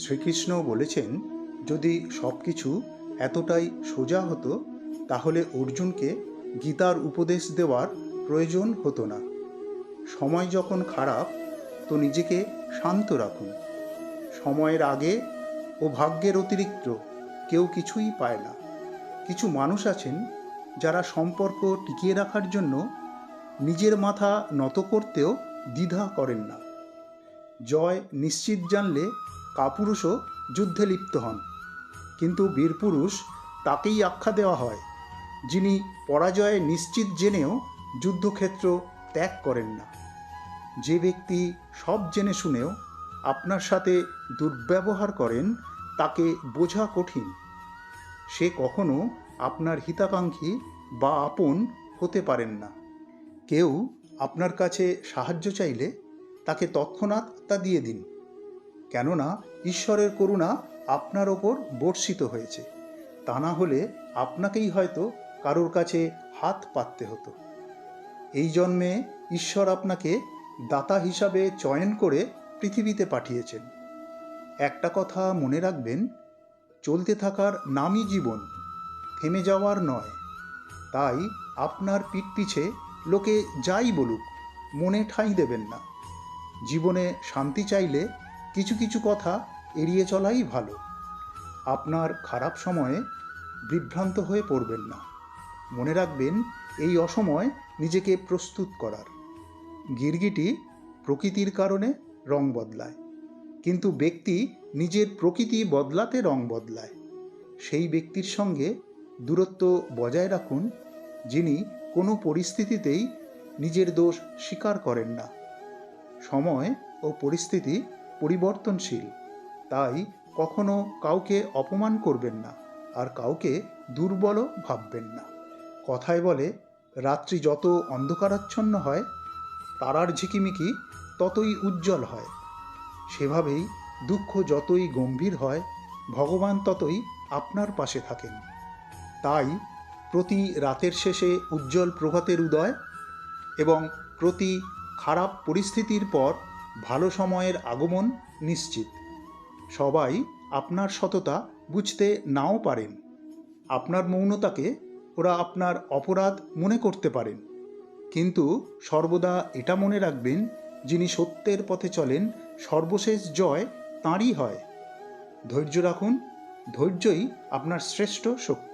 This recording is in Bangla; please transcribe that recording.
শ্রীকৃষ্ণ বলেছেন, যদি সব কিছু এতটাই সোজা হতো তাহলে অর্জুনকে গীতার উপদেশ দেওয়ার প্রয়োজন হতো না। সময় যখন খারাপ, তো নিজেকে শান্ত রাখুন। সময়ের আগে ও ভাগ্যের অতিরিক্ত কেউ কিছুই পায় না। কিছু মানুষ আছেন যারা সম্পর্ক টিকিয়ে রাখার জন্য নিজের মাথা নত করতেও দ্বিধা করেন না। জয় নিশ্চিত জানলে কাপুরুষও যুদ্ধে লিপ্ত হন, কিন্তু বীরপুরুষ তাকেই আখ্যা দেওয়া হয় যিনি পরাজয় নিশ্চিত জেনেও যুদ্ধক্ষেত্র ত্যাগ করেন না। যে ব্যক্তি সব জেনে শুনেও আপনার সাথে দুর্ব্যবহার করেন তাকে বোঝা কঠিন। সে কখনো আপনার হিতাকাঙ্ক্ষী বা আপন হতে পারেন না। কেউ আপনার কাছে সাহায্য চাইলে তাকে তৎক্ষণাৎ তা দিয়ে দিন, কেননা ঈশ্বরের করুণা আপনার ওপর বর্ষিত হয়েছে। তা না হলে আপনাকেই হয়তো কারোর কাছে হাত পাততে হতো। এই জন্মে ঈশ্বর আপনাকে দাতা হিসাবে চয়ন করে পৃথিবীতে পাঠিয়েছেন। একটা কথা মনে রাখবেন, চলতে থাকার নামই জীবন, থেমে যাওয়ার নয়। তাই আপনার পিঠ পিছে লোকে যাই বলুক, মনে ঠাঁই দেবেন না। জীবনে শান্তি চাইলে কিছু কিছু কথা এড়িয়ে চলাই ভালো। আপনার খারাপ সময়ে বিভ্রান্ত হয়ে পড়বেন না। মনে রাখবেন, এই অসময় নিজেকে প্রস্তুত করার। গিরগিটি প্রকৃতির কারণে রং বদলায়, কিন্তু ব্যক্তি নিজের প্রকৃতি বদলাতে রং বদলায়। সেই ব্যক্তির সঙ্গে দূরত্ব বজায় রাখুন যিনি কোনো পরিস্থিতিতেই নিজের দোষ স্বীকার করেন না। সময় ও পরিস্থিতি পরিবর্তনশীল, তাই কখনো কাউকে অপমান করবেন না, আর কাউকে দুর্বলও ভাববেন না। কথায় বলে, রাত্রি যত অন্ধকারাচ্ছন্ন হয় তারার ঝিকিমিকি ততই উজ্জ্বল হয়। সেভাবেই দুঃখ যতই গম্ভীর হয় ভগবান ততই আপনার পাশে থাকেন। তাই প্রতি রাতের শেষে উজ্জ্বল প্রভাতের উদয় এবং প্রতি খারাপ পরিস্থিতির পর ভালো সময়ের আগমন নিশ্চিত। সবাই আপনার সততা বুঝতে নাও পারেন। আপনার মৌনতাকে ওরা আপনার অপরাধ মনে করতে পারেন, কিন্তু সর্বদা এটা মনে রাখবেন, যিনি সত্যের পথে চলেন সর্বশেষ জয় তাঁরই হয়। ধৈর্য রাখুন, ধৈর্যই আপনার শ্রেষ্ঠ শক্তি।